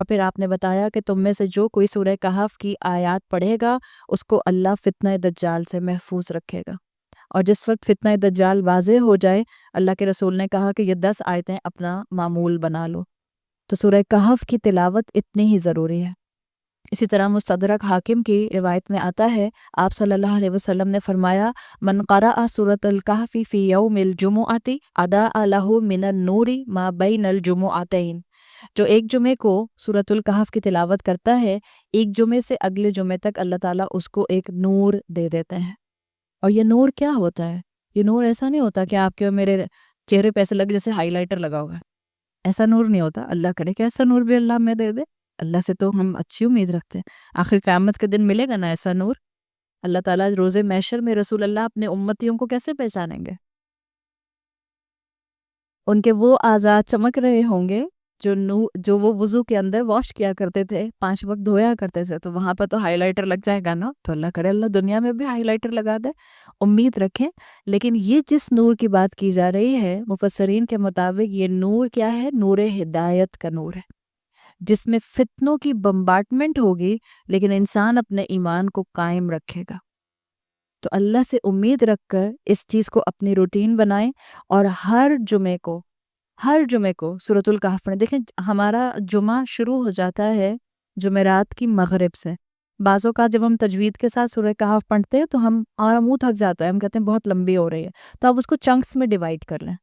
اور پھر آپ نے بتایا کہ تم میں سے جو کوئی سورہ کہف کی آیات پڑھے گا اس کو اللہ فتنہ دجال سے محفوظ رکھے گا، اور جس وقت فتنہ دجال واضح ہو جائے اللہ کے رسول نے کہا کہ یہ 10 آیتیں اپنا معمول بنا لو۔ تو سورہ کہف کی تلاوت اتنی ہی ضروری ہے۔ اسی طرح مستدرک حاکم کی روایت میں آتا ہے، آپ صلی اللہ علیہ وسلم نے فرمایا، من قرأ سورۃ الکہف فی یوم الجمعۃ اضاء لہ من النور ما بین الجمعتین، جو ایک جمعے کو سورۃ الکہف کی تلاوت کرتا ہے، ایک جمعے سے اگلے جمعے تک اللہ تعالیٰ اس کو ایک نور دے دیتے ہیں۔ اور یہ نور کیا ہوتا ہے؟ یہ نور ایسا نہیں ہوتا کہ آپ کے اور میرے چہرے پہ ایسے لگے جیسے ہائی لائٹر لگا ہوا ہے، ایسا نور نہیں ہوتا۔ اللہ کرے کہ ایسا نور بھی اللہ ہمیں دے دے، اللہ سے تو ہم اچھی امید رکھتے ہیں۔ آخر قیامت کے دن ملے گا نا ایسا نور، اللہ تعالیٰ روز محشر میں رسول اللہ اپنے امتیوں کو کیسے پہچانیں گے؟ ان کے وہ اعضاء چمک رہے ہوں گے جو وہ وضو کے اندر واش کیا کرتے تھے، 5 وقت دھویا کرتے تھے، تو وہاں پہ تو ہائی لائٹر لگ جائے گا نا۔ تو اللہ کرے اللہ دنیا میں بھی ہائی لائٹر لگا دے، امید رکھیں۔ لیکن یہ جس نور کی بات کی جا رہی ہے، مفسرین کے مطابق یہ نور کیا ہے؟ نور ہدایت کا نور ہے، جس میں فتنوں کی بمبارڈمنٹ ہوگی لیکن انسان اپنے ایمان کو قائم رکھے گا۔ تو اللہ سے امید رکھ کر اس چیز کو اپنی روٹین بنائیں، اور ہر جمعے کو سورۃ الکہف پڑھیں۔ دیکھیں ہمارا جمعہ شروع ہو جاتا ہے جمعرات کی مغرب سے۔ بعض اوقات جب ہم تجوید کے ساتھ سورہ کہف پڑھتے ہیں تو ہمارا منہ تھک جاتا ہے، ہم کہتے ہیں بہت لمبی ہو رہی ہے، تو آپ اس کو چنکس میں ڈیوائیڈ کر لیں۔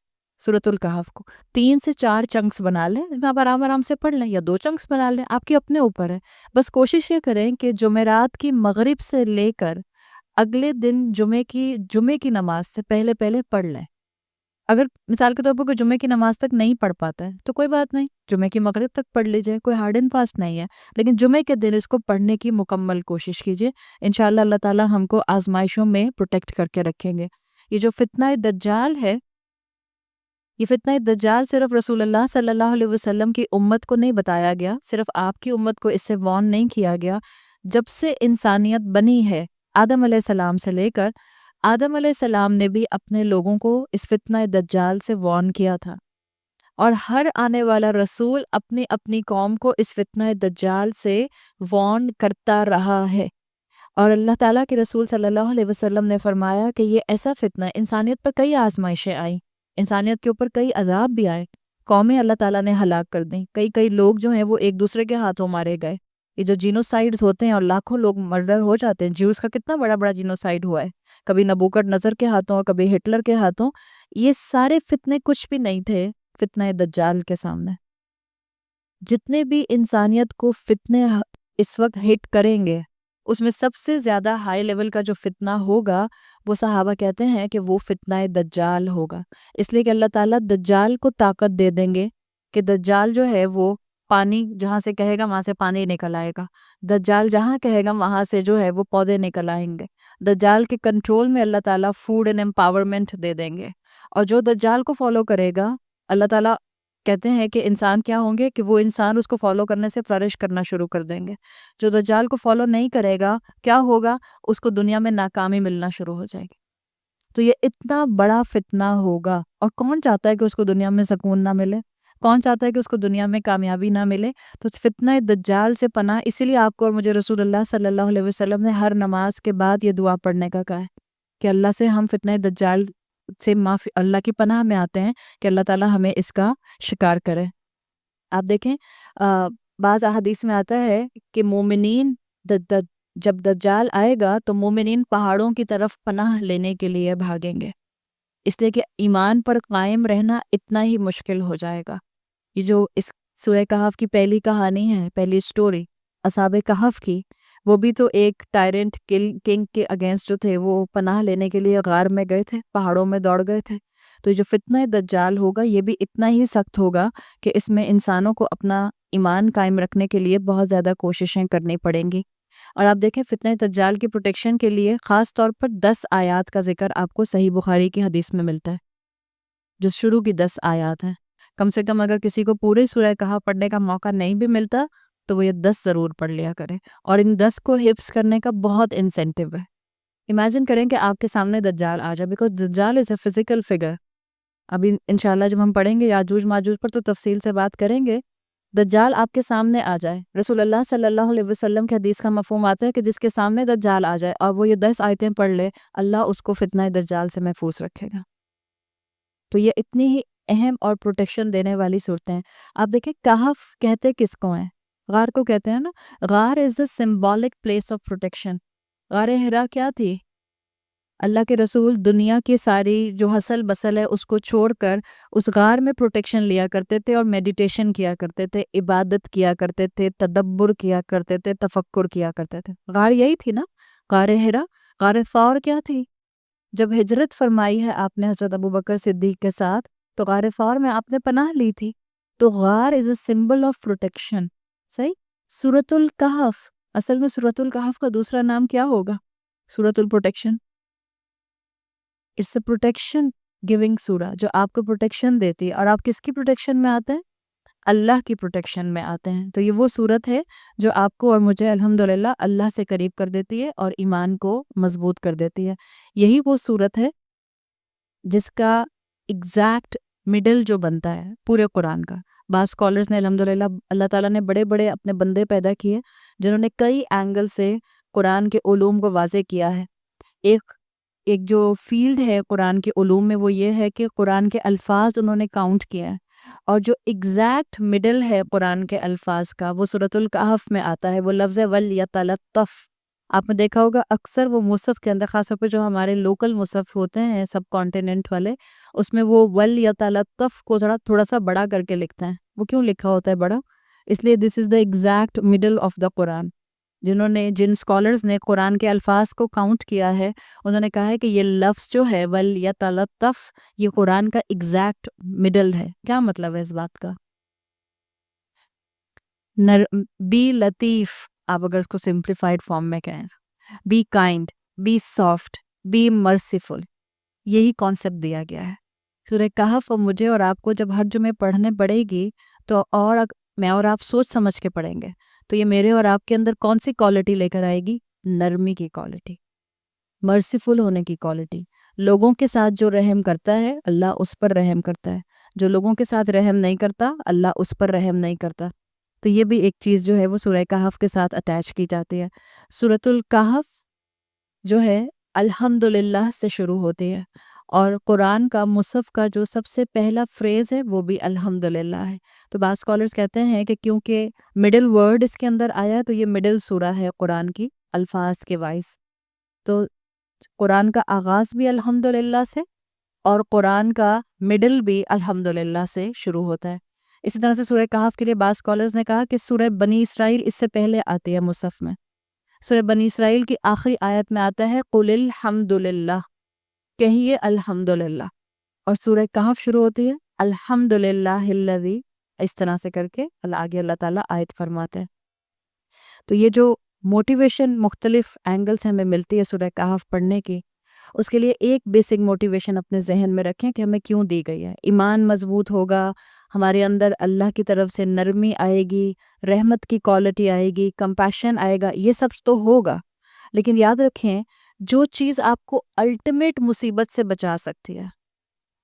سورۃ الکہف کو 3 سے 4 چنکس بنا لیں، آپ آرام سے پڑھ لیں، یا 2 چنکس بنا لیں، آپ کے اپنے اوپر ہے۔ بس کوشش یہ کریں کہ جمعرات کی مغرب سے لے کر اگلے دن جمعے کی نماز سے پہلے پڑھ لیں۔ اگر مثال کے طور پر کوئی جمعے کی نماز تک نہیں پڑھ پاتا ہے تو کوئی بات نہیں، جمعے کی مغرب تک پڑھ لیجئے، کوئی ہارڈ اینڈ فاسٹ نہیں ہے، لیکن جمعے کے دن اس کو پڑھنے کی مکمل کوشش کیجئے۔ انشاءاللہ اللہ تعالیٰ ہم کو آزمائشوں میں پروٹیکٹ کر کے رکھیں گے۔ یہ جو فتنہ دجال ہے، یہ فتنہ دجال صرف رسول اللہ صلی اللہ علیہ وسلم کی امت کو نہیں بتایا گیا، صرف آپ کی امت کو اس سے وارن نہیں کیا گیا۔ جب سے انسانیت بنی ہے، آدم علیہ السلام سے لے کر، آدم علیہ السلام نے بھی اپنے لوگوں کو اس فتنہ دجال سے وارن کیا تھا، اور ہر آنے والا رسول اپنی اپنی قوم کو اس فتنہ دجال سے وارن کرتا رہا ہے۔ اور اللہ تعالیٰ کے رسول صلی اللہ علیہ وسلم نے فرمایا کہ یہ ایسا فتنہ ہے، انسانیت پر کئی آزمائشیں آئیں، انسانیت کے اوپر کئی عذاب بھی آئے، قومیں اللہ تعالیٰ نے ہلاک کر دیں، کئی لوگ جو ہیں وہ ایک دوسرے کے ہاتھوں مارے گئے۔ یہ جو جینوسائیڈز ہوتے ہیں اور لاکھوں لوگ مرڈر ہو جاتے ہیں، جیوز کا کتنا بڑا جینوسائیڈ ہوا ہے، کبھی نبوکڈ نظر کے ہاتھوں اور کبھی ہٹلر کے ہاتھوں، یہ سارے فتنے کچھ بھی نہیں تھے فتنہ دجال کے سامنے۔ جتنے بھی انسانیت کو فتنے اس وقت ہٹ کریں گے، اس میں سب سے زیادہ ہائی لیول کا جو فتنہ ہوگا، وہ صحابہ کہتے ہیں کہ وہ فتنہ دجال ہوگا، اس لیے کہ اللہ تعالیٰ دجال کو طاقت دے دیں گے کہ دجال جو ہے وہ پانی جہاں سے کہے گا وہاں سے پانی نکل آئے گا، دجال جہاں کہے گا وہاں سے جو ہے وہ پودے نکل آئیں گے، دجال کے کنٹرول میں اللہ تعالیٰ فوڈ اینڈ امپاورمنٹ دے دیں گے، اور جو دجال کو فالو کرے گا، اللہ تعالیٰ کہتے ہیں کہ انسان کیا ہوں گے کہ وہ انسان اس کو فالو کرنے سے فلرش کرنا شروع کر دیں گے۔ جو دجال کو فالو نہیں کرے گا، کیا ہوگا؟ اس کو دنیا میں ناکامی ملنا شروع ہو جائے گی۔ تو یہ اتنا بڑا فتنہ ہوگا، اور کون چاہتا ہے کہ اس کو دنیا میں سکون نہ ملے؟ کون چاہتا ہے کہ اس کو دنیا میں کامیابی نہ ملے؟ تو فتنہ دجال سے پناہ، اسی لیے آپ کو اور مجھے رسول اللہ صلی اللہ علیہ وسلم نے ہر نماز کے بعد یہ دعا پڑھنے کا کہا ہے کہ اللہ سے ہم فتنہ دجال سے معافی، اللہ کی پناہ میں آتے ہیں کہ اللہ تعالیٰ ہمیں اس کا شکار کرے۔ آپ دیکھیں بعض احادیث میں آتا ہے کہ مومنین جب دجال آئے گا تو مومنین پہاڑوں کی طرف پناہ لینے کے لیے بھاگیں گے، اس لیے کہ ایمان پر قائم رہنا اتنا ہی مشکل ہو جائے گا۔ یہ جو اس سورہ کہف کی پہلی کہانی ہے، پہلی سٹوری اصحاب کہف کی، وہ بھی تو ایک ٹائرنٹ کنگ کے اگینسٹ جو تھے وہ پناہ لینے کے لیے غار میں گئے تھے، پہاڑوں میں دوڑ گئے تھے۔ تو یہ جو فتنہ دجال ہوگا یہ بھی اتنا ہی سخت ہوگا کہ اس میں انسانوں کو اپنا ایمان قائم رکھنے کے لیے بہت زیادہ کوششیں کرنی پڑیں گی۔ اور آپ دیکھیں فتنہ دجال کی پروٹیکشن کے لیے خاص طور پر 10 آیات کا ذکر آپ کو صحیح بخاری کی حدیث میں ملتا ہے، جو شروع کی 10 آیات ہیں۔ کم سے کم اگر کسی کو پورے سورہ کہف پڑھنے کا موقع نہیں بھی ملتا تو وہ یہ 10 ضرور پڑھ لیا کرے، اور ان 10 کو حفظ کرنے کا بہت انسینٹیو ہے۔ امیجن کریں کہ آپ کے سامنے دجال آ جائے، بیکاز دجال از اے فزیکل فگر۔ ابھی انشاءاللہ جب ہم پڑھیں گے یاجوج ماجوج پر تو تفصیل سے بات کریں گے، دجال آپ کے سامنے آ جائے، رسول اللہ صلی اللہ علیہ وسلم کے حدیث کا مفہوم آتا ہے کہ جس کے سامنے دجال آ جائے اور وہ یہ 10 آیتیں پڑھ لے، اللہ اس کو فتنہ دجال سے محفوظ رکھے گا۔ تو یہ اتنی ہی اہم اور پروٹیکشن دینے والی صورتیں ہیں۔ آپ دیکھیں کہف کہتے کس کو ہیں؟ غار کو کہتے ہیں نا۔ غار از دا سمبولک پلیس آف پروٹیکشن۔ غار ہرا کیا تھی؟ اللہ کے رسول دنیا کی ساری جو حسل بسل ہے اس کو چھوڑ کر اس غار میں پروٹیکشن لیا کرتے تھے اور میڈیٹیشن کیا کرتے تھے، عبادت کیا کرتے تھے، تدبر کیا کرتے تھے، تفکر کیا کرتے تھے۔ غار یہی تھی نا، غار ہرا۔ غار ثور کیا تھی؟ جب ہجرت فرمائی ہے آپ نے حضرت ابوبکر صدیق کے ساتھ تو غار ثور میں آپ نے پناہ لی تھی۔ تو غار از اے سمبل آف پروٹیکشن۔ صحیح؟ سورۃ الکہف، اصل میں سورۃ الکہف کا دوسرا نام کیا ہوگا؟ سورۃ الپروٹیکشن۔ اٹس اے پروٹیکشن گیونگ سورہ جو آپ کو پروٹیکشن دیتی ہے، اور آپ کس کی پروٹیکشن میں آتے ہیں؟ اللہ کی پروٹیکشن میں آتے ہیں۔ تو یہ وہ صورت ہے جو آپ کو اور مجھے الحمدللہ اللہ سے قریب کر دیتی ہے اور ایمان کو مضبوط کر دیتی ہے۔ یہی وہ صورت ہے جس کا ایگزیکٹ مڈل جو بنتا ہے پورے قرآن کا۔ بعض اسکالرز نے الحمدللہ اللہ تعالیٰ نے بڑے بڑے اپنے بندے پیدا کیے جنہوں نے کئی اینگل سے قرآن کے علوم کو واضح کیا ہے۔ ایک جو فیلڈ ہے قرآن کے علوم میں وہ یہ ہے کہ قرآن کے الفاظ انہوں نے کاؤنٹ کیا ہے، اور جو ایگزیکٹ مڈل ہے قرآن کے الفاظ کا وہ سورۃ الکہف میں آتا ہے۔ وہ لفظ وَلْيَتَلَطَّفْ، آپ نے دیکھا ہوگا اکثر وہ مصحف کے اندر، خاص طور پہ جو ہمارے لوکل مصحف ہوتے ہیں سب کانٹیننٹ والے، اس میں وہ وَلْيَتَلَطَّفْ کو تھوڑا سا بڑا کر کے لکھتے ہیں۔ وہ کیوں لکھا ہوتا ہے بڑا؟ اس لیے this is the exact middle of the Quran. جن اسکالرز نے قرآن کے الفاظ کو کاؤنٹ کیا ہے انہوں نے کہا ہے کہ یہ لفظ جو ہے وَلْيَتَلَطَّفْ یہ قرآن کا ایگزیکٹ مڈل ہے۔ کیا مطلب ہے اس بات کا؟ بی لطیف، آپ اگر اس کو سمپلیفائڈ فارم میں کہیں، be kind, be soft, be merciful, یہی کانسیپٹ دیا گیا ہے۔ سورہ کہف اور مجھے اور آپ کو جب ہر جمعے پڑھنے پڑے گی تو میں اور آپ سوچ سمجھ کے پڑھیں گے تو یہ میرے اور آپ کے اندر کون سی کوالٹی لے کر آئے گی؟ نرمی کی کوالٹی، مرسیفل ہونے کی کوالٹی۔ لوگوں کے ساتھ جو رحم کرتا ہے اللہ اس پر رحم کرتا ہے، جو لوگوں کے ساتھ رحم نہیں کرتا اللہ اس پر رحم نہیں کرتا۔ تو یہ بھی ایک چیز جو ہے وہ سورہ کہف کے ساتھ اٹیچ کی جاتی ہے۔ سورۃ الکہف جو ہے الحمدللہ سے شروع ہوتی ہے، اور قرآن کا مصحف کا جو سب سے پہلا فریز ہے وہ بھی الحمدللہ ہے۔ تو بعض اسکالرز کہتے ہیں کہ کیونکہ مڈل ورڈ اس کے اندر آیا تو یہ مڈل سورہ ہے قرآن کی الفاظ کے وائز۔ تو قرآن کا آغاز بھی الحمدللہ سے اور قرآن کا مڈل بھی الحمدللہ سے شروع ہوتا ہے۔ اسی طرح سے سورہ کہف کے لیے بعض اسکالرز نے کہا کہ سورہ بنی اسرائیل اس سے پہلے آتی ہے مصحف میں۔ سورہ بنی اسرائیل کی آخری آیت میں آتا ہے قُلِ الْحَمْدُلِلَّهِ، کہیے الحمدللہ، اور سورہ کہف شروع ہوتی ہے الحمدللہ الذی، اس طرح سے کر کے آگے اللہ تعالیٰ آیت فرماتے ہیں۔ تو یہ جو موٹیویشن مختلف اینگل سے ہمیں ملتی ہے سورہ کہف پڑھنے کی، اس کے لیے ایک بیسک موٹیویشن اپنے ذہن میں رکھیں کہ ہمیں کیوں دی گئی ہے۔ ایمان مضبوط ہوگا، ہمارے اندر اللہ کی طرف سے نرمی آئے گی، رحمت کی کوالٹی آئے گی، کمپیشن آئے گا، یہ سب تو ہوگا، لیکن یاد رکھیں جو چیز آپ کو الٹیمیٹ مصیبت سے بچا سکتی ہے،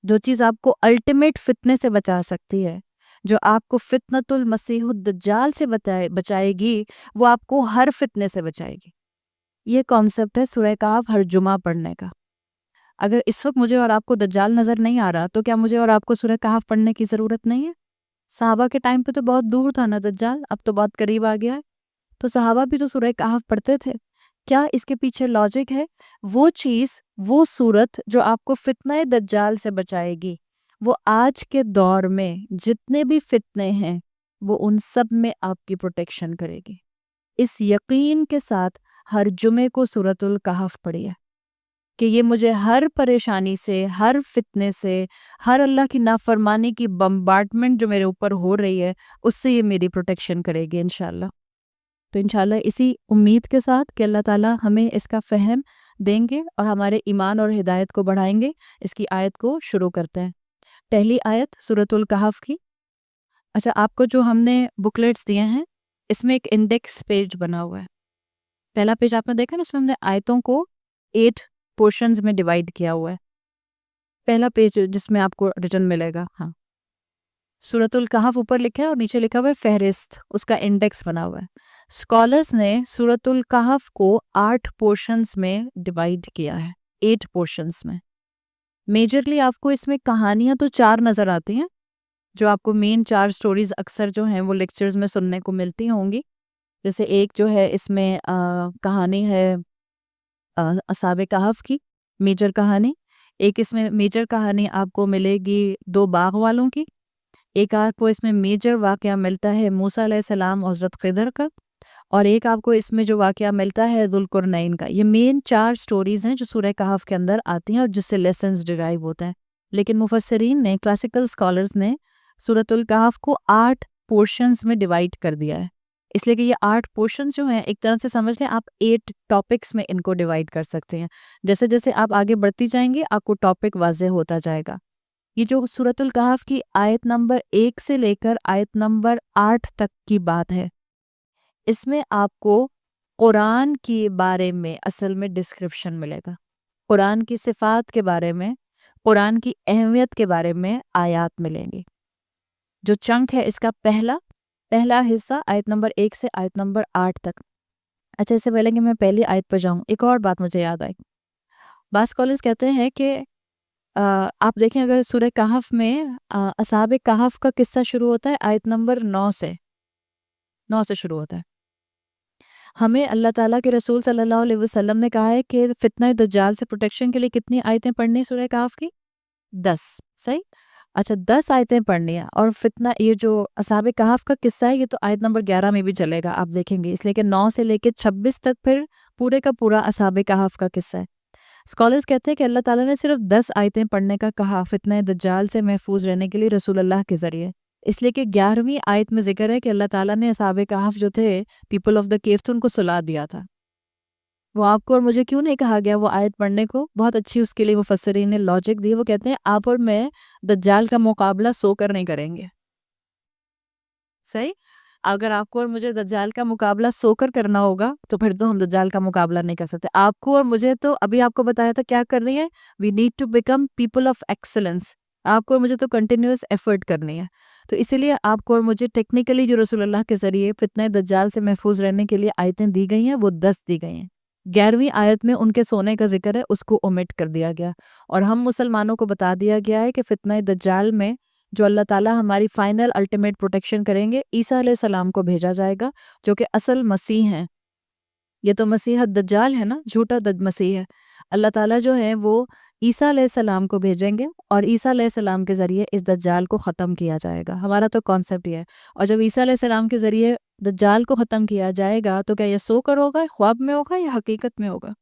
جو چیز آپ کو الٹیمیٹ فتنے سے بچا سکتی ہے، جو آپ کو فتنۃ المسیح الدجال سے بچائے گی، وہ آپ کو ہر فتنے سے بچائے گی۔ یہ کانسیپٹ ہے سورہ کہف ہر جمعہ پڑھنے کا۔ اگر اس وقت مجھے اور آپ کو دجال نظر نہیں آ رہا تو کیا مجھے اور آپ کو سورہ کہف پڑھنے کی ضرورت نہیں ہے؟ صحابہ کے ٹائم پہ تو بہت دور تھا نا دجال، اب تو بہت قریب آ گیا ہے، تو صحابہ بھی تو سورہ کہف پڑھتے تھے۔ کیا اس کے پیچھے لاجک ہے؟ وہ چیز، وہ صورت جو آپ کو فتنہ دجال سے بچائے گی، وہ آج کے دور میں جتنے بھی فتنے ہیں وہ ان سب میں آپ کی پروٹیکشن کرے گی۔ اس یقین کے ساتھ ہر جمعے کو سورۃ الکہف پڑھیے کہ یہ مجھے ہر پریشانی سے، ہر فتنے سے، ہر اللہ کی نافرمانی کی بمبارڈمنٹ جو میرے اوپر ہو رہی ہے اس سے یہ میری پروٹیکشن کرے گی انشاءاللہ۔ تو انشاءاللہ اسی امید کے ساتھ کہ اللہ تعالیٰ ہمیں اس کا فہم دیں گے اور ہمارے ایمان اور ہدایت کو بڑھائیں گے، اس کی آیت کو شروع کرتے ہیں۔ پہلی آیت سورۃ الکہف کی۔ اچھا، آپ کو جو ہم نے بکلیٹس دیے ہیں اس میں ایک انڈیکس پیج بنا ہوا ہے۔ پہلا پیج آپ نے دیکھا نا، اس میں ہم نے آیتوں کو 8 پورشنز میں ڈیوائیڈ کیا ہوا ہے۔ پہلا پیج جس میں آپ کو ریٹن ملے گا، ہاں سورۃ الکہف اوپر لکھا ہے اور نیچے لکھا ہوا ہے فہرست، اس کا انڈیکس بنا ہوا ہے۔ اسکالرس نے سورۃ الکہف کو 8 پورشنز میں ڈیوائڈ کیا ہے، 8 پورشنز میں۔ میجرلی آپ کو اس میں کہانیاں تو 4 نظر آتی ہیں، جو آپ کو مین 4 سٹوریز اکثر جو ہیں وہ لیکچرز میں سننے کو ملتی ہوں گی۔ جیسے ایک جو ہے اس میں کہانی ہے اصحاب کہف کی، میجر کہانی۔ ایک اس میں میجر کہانی آپ کو ملے گی 2 باغ والوں کی۔ ایک آپ کو اس میں میجر واقعہ ملتا ہے موسیٰ علیہ السلام اور حضرت خضر کا، اور ایک آپ کو اس میں جو واقعہ ملتا ہے ذوالقرنین کا۔ یہ مین 4 سٹوریز ہیں جو سورہ کہف کے اندر آتی ہیں اور جس سے لیسنز ڈرائیو ہوتا ہے۔ لیکن مفسرین نے، کلاسیکل اسکالرز نے سورۃ الکہف کو 8 پورشنز میں ڈیوائڈ کر دیا ہے، اس لیے کہ یہ 8 پورشنز جو ہیں ایک طرح سے سمجھ لیں آپ 8 ٹاپکس میں ان کو ڈیوائڈ کر سکتے ہیں۔ جیسے جیسے آپ آگے بڑھتی جائیں گے آپ کو ٹاپک واضح ہوتا جائے گا۔ یہ جو سورۃ الکہف کی آیت نمبر 1 سے لے کر آیت نمبر 8 تک کی بات ہے، اس میں آپ کو قرآن کے بارے میں اصل میں ڈسکرپشن ملے گا، قرآن کی صفات کے بارے میں، قرآن کی اہمیت کے بارے میں آیات ملیں گی۔ جو چنک ہے اس کا پہلا حصہ آیت نمبر 1 سے آیت نمبر 8 تک۔ اچھا، اس سے پہلے کہ میں پہلی آیت پر جاؤں، ایک اور بات مجھے یاد آئی۔ بعض اسکالرز کہتے ہیں کہ آپ دیکھیں اگر سورہ کہف میں اصحاب کہف کا قصہ شروع ہوتا ہے آیت نمبر 9 سے شروع ہوتا ہے۔ ہمیں اللہ تعالیٰ کے رسول صلی اللہ علیہ وسلم نے کہا ہے کہ فتنہ دجال سے پروٹیکشن کے لیے کتنی آیتیں پڑھنی ہیں سورہ کہف کی؟ 10، صحیح؟ اچھا 10 آیتیں پڑھنی ہیں، اور فتنہ یہ جو اصحاب کہف کا قصہ ہے یہ تو آیت نمبر 11 میں بھی چلے گا، آپ دیکھیں گے، اس لیے کہ 9 سے لے کے 26 تک پھر پورے کا پورا اصحاب کہف کا قصہ ہے۔ اسکالرز کہتے ہیں کہ اللہ تعالیٰ نے صرف 10 آیتیں پڑھنے کا کہا فتنہ دجال سے محفوظ رہنے کے لیے رسول اللہ کے ذریعے، اس لیے کہ 11ویں آیت میں ذکر ہے کہ اللہ تعالیٰ نے اصحاب کہف جو تھے پیپل آف دا کیف ان کو سلا دیا تھا۔ وہ آپ کو اور مجھے کیوں نہیں کہا گیا وہ آیت پڑھنے کو؟ بہت اچھی اس کے لیے مفسرین نے لاجک دی۔ وہ کہتے ہیں آپ اور میں دجال کا مقابلہ سو کر نہیں کریں گے، صحیح؟ اگر آپ کو اور مجھے دجال کا مقابلہ سو کر کرنا ہوگا تو پھر تو ہم دجال کا مقابلہ نہیں کر سکتے۔ آپ کو اور مجھے تو ابھی آپ کو بتایا تھا کیا کرنی ہے، we need to become people of excellence. آپ کو اور مجھے تو کنٹینیوس ایفرٹ کرنی ہے، تو اسی لیے آپ کو اور مجھے ٹیکنیکلی جو رسول اللہ کے ذریعے فتنہ دجال سے محفوظ رہنے کے لیے آیتیں دی گئی ہیں وہ 10 دی گئی ہیں۔ 11ویں آیت میں ان کے سونے کا ذکر ہے، اس کو اومٹ کر دیا گیا، اور ہم مسلمانوں کو بتا دیا گیا ہے کہ فتنہ دجال میں جو اللہ تعالیٰ ہماری فائنل الٹیمیٹ پروٹیکشن کریں گے، عیسیٰ علیہ السلام کو بھیجا جائے گا جو کہ اصل مسیح ہیں۔ یہ تو مسیح دجال ہے نا، جھوٹا مسیح ہے۔ اللہ تعالیٰ جو ہے وہ عیسیٰ علیہ السلام کو بھیجیں گے اور عیسیٰ علیہ السلام کے ذریعے اس دجال کو ختم کیا جائے گا۔ ہمارا تو کانسیپٹ یہ ہے، اور جب عیسیٰ علیہ السلام کے ذریعے دجال کو ختم کیا جائے گا تو کیا یہ سو کر ہوگا، خواب میں ہوگا، یا حقیقت میں ہوگا؟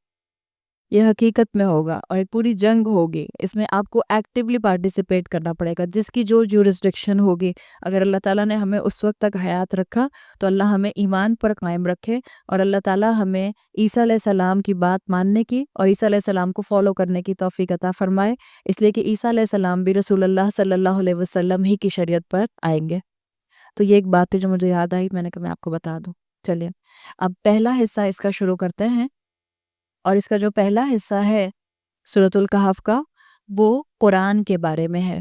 یہ حقیقت میں ہوگا، اور ایک پوری جنگ ہوگی، اس میں آپ کو ایکٹیولی پارٹیسپیٹ کرنا پڑے گا، جس کی جو جورسڈکشن ہوگی۔ اگر اللہ تعالیٰ نے ہمیں اس وقت تک حیات رکھا تو اللہ ہمیں ایمان پر قائم رکھے، اور اللہ تعالیٰ ہمیں عیسیٰ علیہ السلام کی بات ماننے کی اور عیسیٰ علیہ السلام کو فالو کرنے کی توفیق عطا فرمائے، اس لیے کہ عیسیٰ علیہ السلام بھی رسول اللہ صلی اللہ علیہ وسلم ہی کی شریعت پر آئیں گے۔ تو یہ ایک بات تھی جو مجھے یاد آئی، میں نے کہا میں آپ کو بتا دوں۔ چلیے اب پہلا حصہ اس کا شروع کرتے ہیں، اور اس کا جو پہلا حصہ ہے سورۃ الکہف کا وہ قرآن کے بارے میں ہے۔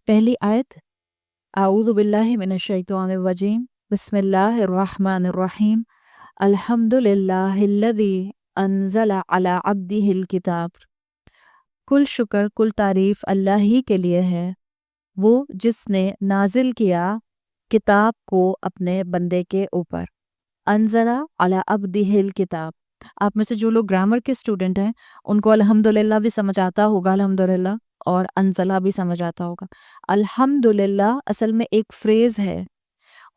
پہلی آیت، اعوذ باللہ من الشیطان الرجیم، بسم اللہ الرحمن الرحیم، الحمد للہ الذی انزل علی عبدہ الکتاب۔ کل شکر، کل تعریف اللہ ہی کے لیے ہے، وہ جس نے نازل کیا کتاب کو اپنے بندے کے اوپر۔ انزل علی عبدہ الکتاب، آپ میں سے جو لوگ گرامر کے اسٹوڈنٹ ہیں ان کو الحمدللہ بھی سمجھ آتا ہوگا، الحمدللہ، اور انزلہ بھی سمجھ آتا ہوگا۔ الحمدللہ اصل میں ایک فریز ہے،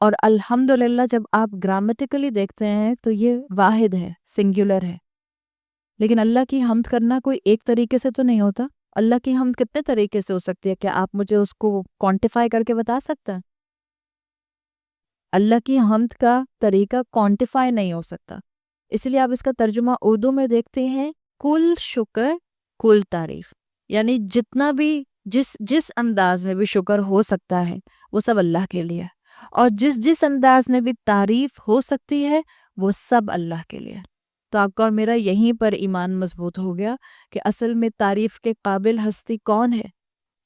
اور الحمدللہ جب آپ گرامیٹیکلی دیکھتے ہیں تو یہ واحد ہے، سنگولر ہے۔ لیکن اللہ کی حمد کرنا کوئی ایک طریقے سے تو نہیں ہوتا۔ اللہ کی حمد کتنے طریقے سے ہو سکتی ہے؟ کیا آپ مجھے اس کو کوانٹیفائی کر کے بتا سکتے ہیں؟ اللہ کی حمد کا طریقہ کوانٹیفائی نہیں ہو سکتا، اس لیے آپ اس کا ترجمہ اردو میں دیکھتے ہیں، کل شکر کل تعریف، یعنی جتنا بھی جس انداز میں بھی شکر ہو سکتا ہے وہ سب اللہ کے لیے، اور جس انداز میں بھی تعریف ہو سکتی ہے وہ سب اللہ کے لیے۔ تو آپ کا اور میرا یہیں پر ایمان مضبوط ہو گیا کہ اصل میں تعریف کے قابل ہستی کون ہے؟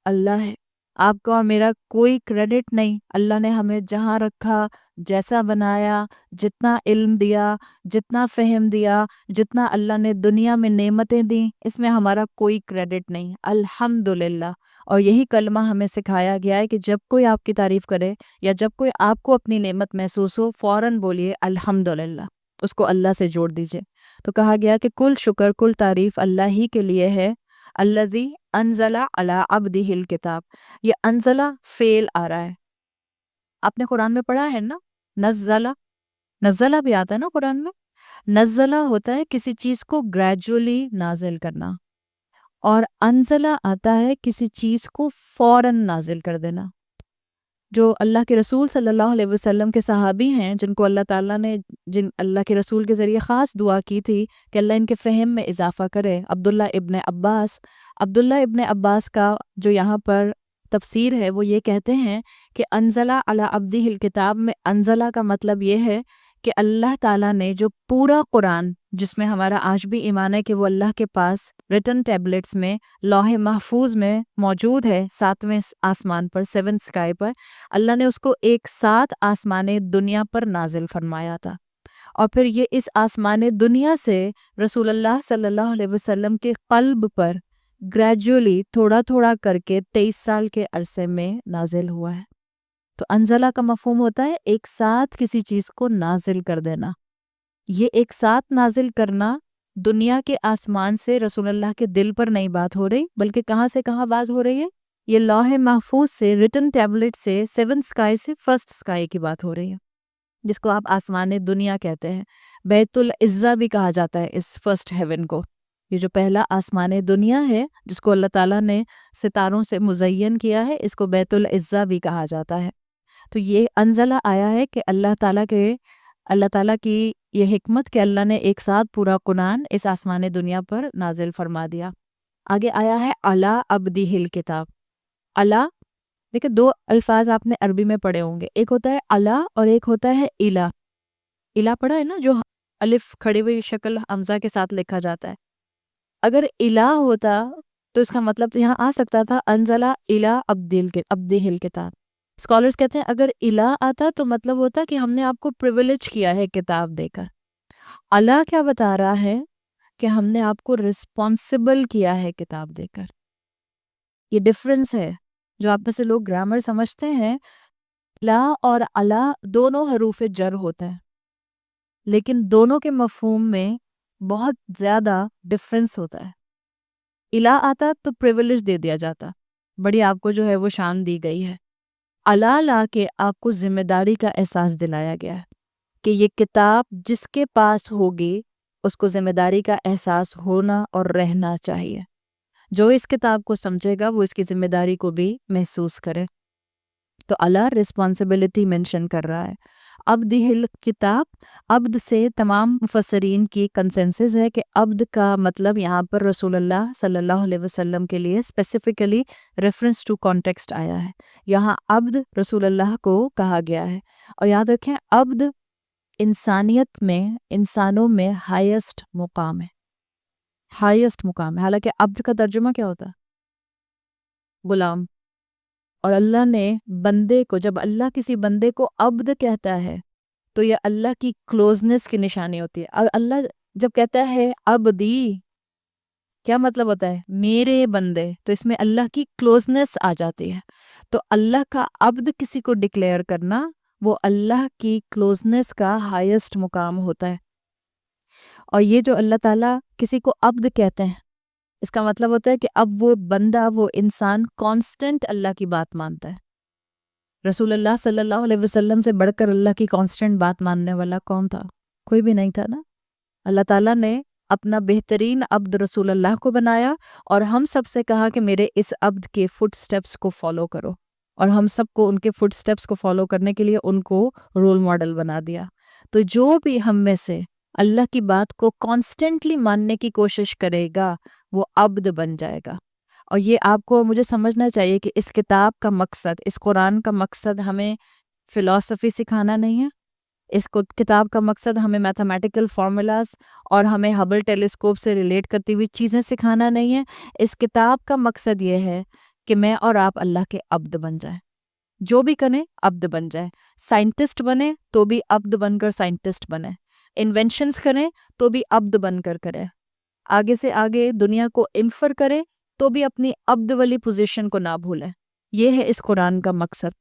اللہ ہے۔ آپ کا اور میرا کوئی کریڈٹ نہیں. اللہ نے ہمیں جہاں رکھا، جیسا بنایا، جتنا علم دیا، جتنا فہم دیا، جتنا اللہ نے دنیا میں نعمتیں دیں، اس میں ہمارا کوئی کریڈٹ نہیں. الحمدللہ. اور یہی کلمہ ہمیں سکھایا گیا ہے کہ جب کوئی آپ کی تعریف کرے یا جب کوئی آپ کو اپنی نعمت محسوس ہو، فوراً بولیے الحمدللہ، اس کو اللہ سے جوڑ دیجئے. تو کہا گیا کہ کل شکر، کل تعریف اللہ ہی کے لیے ہے. الذی انزل علی عبدہ الکتاب. یہ انزلہ فعل آ رہا ہے. آپ نے قرآن میں پڑھا ہے نا، نزلہ، نزلہ بھی آتا ہے نا قرآن میں. نزلہ ہوتا ہے کسی چیز کو گریجولی نازل کرنا، اور انزلہ آتا ہے کسی چیز کو فوراً نازل کر دینا. جو اللہ کے رسول صلی اللہ علیہ وسلم کے صحابی ہیں، جن کو اللہ تعالیٰ نے جن اللہ کے رسول کے ذریعے خاص دعا کی تھی کہ اللہ ان کے فہم میں اضافہ کرے، عبداللہ ابن عباس کا جو یہاں پر تفسیر ہے وہ یہ کہتے ہیں کہ انزلہ علی عبدہ الکتاب میں انزلہ کا مطلب یہ ہے کہ اللہ تعالیٰ نے جو پورا قرآن، جس میں ہمارا آج بھی ایمان ہے کہ وہ اللہ کے پاس ریٹن ٹیبلٹس میں، لوح محفوظ میں موجود ہے، 7ویں آسمان پر، 7th سکائی پر، اللہ نے اس کو ایک ساتھ آسمان دنیا پر نازل فرمایا تھا. اور پھر یہ اس آسمان دنیا سے رسول اللہ صلی اللہ علیہ وسلم کے قلب پر گریجولی تھوڑا تھوڑا کر کے 23 سال کے عرصے میں نازل ہوا ہے. تو انزلہ کا مفہوم ہوتا ہے ایک ساتھ کسی چیز کو نازل کر دینا. یہ ایک ساتھ نازل کرنا دنیا کے آسمان سے رسول اللہ کے دل پر نہیں بات ہو رہی، بلکہ کہاں سے کہاں بات ہو رہی ہے؟ یہ لوح محفوظ سے، ریٹن ٹیبلٹ سے، 7th سکائی سے 1st سکائی کی بات ہو رہی ہے، جس کو آپ آسمان دنیا کہتے ہیں. بیت العزہ بھی کہا جاتا ہے اس فرسٹ ہیون کو. یہ جو پہلا آسمان دنیا ہے جس کو اللہ تعالیٰ نے ستاروں سے مزین کیا ہے، اس کو بیت العزہ بھی کہا جاتا ہے. تو یہ انزلہ آیا ہے کہ اللہ تعالیٰ کی یہ حکمت کہ اللہ نے ایک ساتھ پورا قرآن اس آسمان دنیا پر نازل فرما دیا. آگے آیا ہے علی عبدہ الکتاب. علی، دیکھیں 2 الفاظ آپ نے عربی میں پڑھے ہوں گے، ایک ہوتا ہے علی اور ایک ہوتا ہے الہ. الہ پڑھا ہے نا، جو الف کھڑی ہوئی شکل حمزہ کے ساتھ لکھا جاتا ہے. اگر الہ ہوتا تو اس کا مطلب یہاں آ سکتا تھا انزلہ الی عبدہ الکتاب. اسکالرز کہتے ہیں اگر الہ آتا تو مطلب ہوتا کہ ہم نے آپ کو پریویلیج کیا ہے کتاب دے کر. اللہ کیا بتا رہا ہے کہ ہم نے آپ کو رسپانسبل کیا ہے کتاب دے کر. یہ ڈفرنس ہے. جو آپ میں سے لوگ گرامر سمجھتے ہیں، لا اور اللہ دونوں حروف جر ہوتے ہیں، لیکن دونوں کے مفہوم میں بہت زیادہ ڈفرنس ہوتا ہے. الہ آتا تو پریویلیج دے دیا جاتا، بڑی آپ کو جو ہے وہ شان دی گئی ہے. اللہ لا کے آپ کو ذمہ داری کا احساس دلایا گیا ہے کہ یہ کتاب جس کے پاس ہوگی اس کو ذمہ داری کا احساس ہونا اور رہنا چاہیے. جو اس کتاب کو سمجھے گا وہ اس کی ذمہ داری کو بھی محسوس کرے. تو اللہ رسپانسبلٹی مینشن کر رہا ہے. عبد الکتاب، عبد سے تمام مفسرین کی کنسنسس ہے کہ عبد کا مطلب یہاں پر رسول اللہ صلی اللہ علیہ وسلم کے لیے اسپیسیفکلی ریفرنس ٹو کانٹیکسٹ آیا ہے. یہاں عبد رسول اللہ کو کہا گیا ہے. اور یاد رکھیں عبد انسانیت میں، انسانوں میں ہائیسٹ مقام ہے، ہائیسٹ مقام ہے. حالانکہ عبد کا ترجمہ کیا ہوتا ہے؟ غلام. اور اللہ نے بندے کو، جب اللہ کسی بندے کو عبد کہتا ہے تو یہ اللہ کی کلوزنس کی نشانی ہوتی ہے. اور اللہ جب کہتا ہے عبدی، کیا مطلب ہوتا ہے؟ میرے بندے. تو اس میں اللہ کی کلوزنس آ جاتی ہے. تو اللہ کا عبد کسی کو ڈکلیئر کرنا وہ اللہ کی کلوزنس کا ہائیسٹ مقام ہوتا ہے. اور یہ جو اللہ تعالیٰ کسی کو عبد کہتے ہیں، اس کا مطلب ہوتا ہے کہ اب وہ بندہ، وہ انسان کانسٹنٹ اللہ کی بات مانتا ہے. رسول اللہ صلی اللہ علیہ وسلم سے بڑھ کر اللہ کی کانسٹنٹ بات ماننے والا کون تھا؟ کوئی بھی نہیں تھا نا. اللہ تعالیٰ نے اپنا بہترین عبد رسول اللہ کو بنایا اور ہم سب سے کہا کہ میرے اس عبد کے فٹ سٹیپس کو فالو کرو، اور ہم سب کو ان کے فٹ سٹیپس کو فالو کرنے کے لیے ان کو رول ماڈل بنا دیا. تو جو بھی ہم میں سے اللہ کی بات کو کانسٹنٹلی ماننے کی کوشش کرے گا وہ عبد بن جائے گا. اور یہ آپ کو مجھے سمجھنا چاہیے کہ اس کتاب کا مقصد، اس قرآن کا مقصد ہمیں فلسفی سکھانا نہیں ہے. اس کتاب کا مقصد ہمیں میتھمیٹیکل فارمولاز اور ہمیں ہبل ٹیلیسکوپ سے ریلیٹ کرتی ہوئی چیزیں سکھانا نہیں ہے. اس کتاب کا مقصد یہ ہے کہ میں اور آپ اللہ کے عبد بن جائیں، جو بھی کریں عبد بن جائیں، سائنٹسٹ بنے تو بھی عبد بن کر سائنٹسٹ بنے، انوینشنز کریں تو بھی عبد بن کر کریں، آگے سے آگے دنیا کو انفر کریں تو بھی اپنی عبد والی پوزیشن کو نہ بھولیں۔ یہ ہے اس قرآن کا مقصد،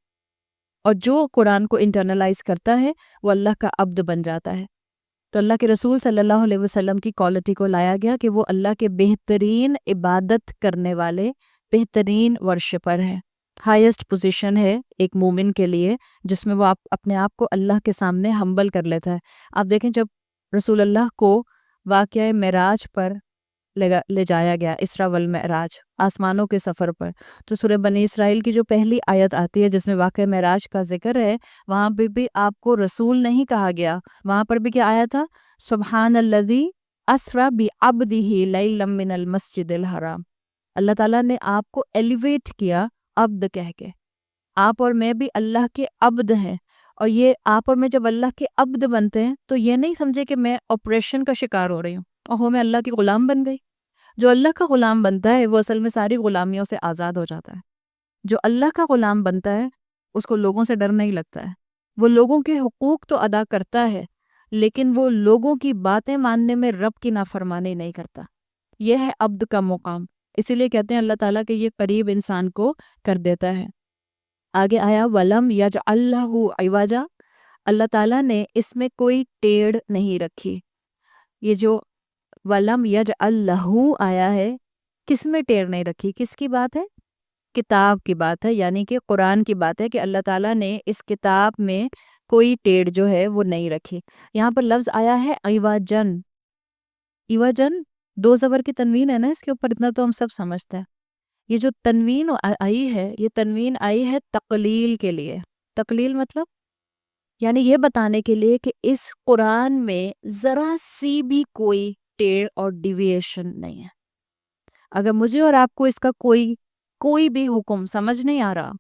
اور جو قرآن کو انٹرنلائز کرتا ہے وہ اللہ کا عبد بن جاتا ہے۔ تو اللہ کے رسول صلی اللہ علیہ وسلم کی کوالٹی کو لایا گیا کہ وہ اللہ کے بہترین عبادت کرنے والے، بہترین ورشپر ہیں، ہائیسٹ پوزیشن ہے ایک مومن کے لیے، جس میں وہ اپنے آپ کو اللہ کے سامنے ہمبل کر لیتا ہے۔ آپ دیکھیں جب رسول اللہ کو واقعہ معراج پر لے جایا گیا، اسراء والمعراج، آسمانوں کے سفر پر، تو سورہ بنی اسرائیل کی جو پہلی آیت آتی ہے جس میں واقعہ معراج کا ذکر ہے، وہاں پہ بھی آپ کو رسول نہیں کہا گیا، وہاں پر بھی کیا آیا تھا؟ سبحان الذی اسریٰ بعبدہ لیلا من المسجد الحرام۔ اللہ تعالیٰ نے آپ کو ایلیویٹ کیا عبد کہہ کے، آپ اور میں بھی اللہ کے عبد ہیں، اور یہ آپ اور میں جب اللہ کے عبد بنتے ہیں تو یہ نہیں سمجھے کہ میں آپریشن کا شکار ہو رہی ہوں اور میں اللہ کی غلام بن گئی۔ جو اللہ کا غلام بنتا ہے وہ اصل میں ساری غلامیوں سے آزاد ہو جاتا ہے۔ جو اللہ کا غلام بنتا ہے اس کو لوگوں سے ڈر نہیں لگتا ہے، وہ لوگوں کے حقوق تو ادا کرتا ہے لیکن وہ لوگوں کی باتیں ماننے میں رب کی نافرمانی نہیں کرتا۔ یہ ہے عبد کا مقام، اسی لیے کہتے ہیں اللہ تعالیٰ کہ یہ قریب انسان کو کر دیتا ہے۔ آگے آیا وَلَمْ يَجْعَلْ لَهُ عِوَجًا، اللہ تعالیٰ نے اس میں کوئی ٹیڑھ نہیں رکھی۔ یہ جو وَلَمْ يَجْعَلْ لَهُ آیا ہے، کس میں ٹیڑھ نہیں رکھی؟ کس کی بات ہے؟ کتاب کی بات ہے، یعنی کہ قرآن کی بات ہے کہ اللہ تعالیٰ نے اس کتاب میں کوئی ٹیڑھ جو ہے وہ نہیں رکھی۔ یہاں پر لفظ آیا ہے عِوَجًا، عِوَجًا دو زبر کی تنوین ہے نا اس کے اوپر، اتنا تو ہم سب سمجھتے ہیں۔ یہ جو تنوین آئی ہے، یہ تنوین آئی ہے تقلیل کے لیے۔ تقلیل مطلب یعنی یہ بتانے کے لیے کہ اس قرآن میں ذرا سی بھی کوئی ٹیڑھ اور ڈیویشن نہیں ہے۔ اگر مجھے اور آپ کو اس کا کوئی بھی حکم سمجھ نہیں آ رہا،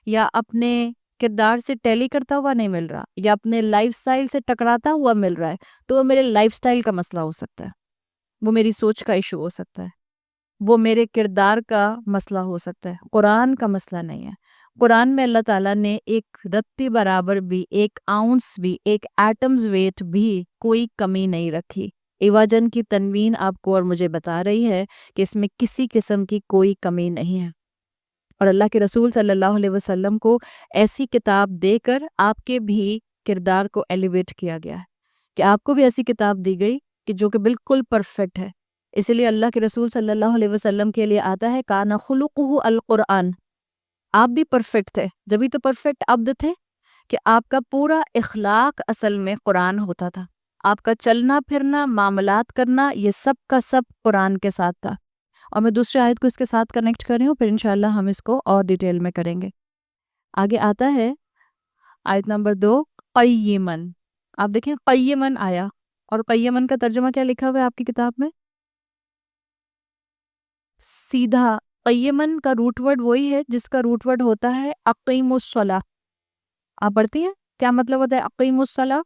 یا اپنے کردار سے ٹیلی کرتا ہوا نہیں مل رہا، یا اپنے لائف سٹائل سے ٹکراتا ہوا مل رہا ہے، تو وہ میرے لائف سٹائل کا مسئلہ ہو سکتا ہے، وہ میری سوچ کا ایشو ہو سکتا ہے، وہ میرے کردار کا مسئلہ ہو سکتا ہے، قرآن کا مسئلہ نہیں ہے۔ قرآن میں اللہ تعالیٰ نے ایک رتی برابر بھی، ایک آؤنس بھی، ایک ایٹمز ویٹ بھی کوئی کمی نہیں رکھی۔ ایواجن کی تنوین آپ کو اور مجھے بتا رہی ہے کہ اس میں کسی قسم کی کوئی کمی نہیں ہے، اور اللہ کے رسول صلی اللہ علیہ وسلم کو ایسی کتاب دے کر آپ کے بھی کردار کو ایلیویٹ کیا گیا ہے، کہ آپ کو بھی ایسی کتاب دی گئی کہ جو کہ بالکل پرفیکٹ ہے۔ اسی لیے اللہ کے رسول صلی اللہ علیہ وسلم کے لیے آتا ہے کان خلقہ القرآن، آپ بھی پرفیکٹ تھے، جبھی تو پرفیکٹ عبد تھے کہ آپ کا پورا اخلاق اصل میں قرآن ہوتا تھا، آپ کا چلنا پھرنا، معاملات کرنا، یہ سب کا سب قرآن کے ساتھ تھا۔ اور میں دوسری آیت کو اس کے ساتھ کنیکٹ کر رہی ہوں، پھر انشاءاللہ ہم اس کو اور ڈیٹیل میں کریں گے۔ آگے آتا ہے آیت نمبر 2، قیمن۔ آپ دیکھیں قیمن آیا، اور قیمن کا ترجمہ کیا لکھا ہوا ہے آپ کی کتاب میں؟ سیدھا۔ قیمن کا روٹ ورڈ وہی ہے جس کا روٹ ورڈ ہوتا ہے اقیم الصلاۃ۔ آپ پڑھتی ہیں کیا مطلب ہوتا ہے اقیم الصلاۃ؟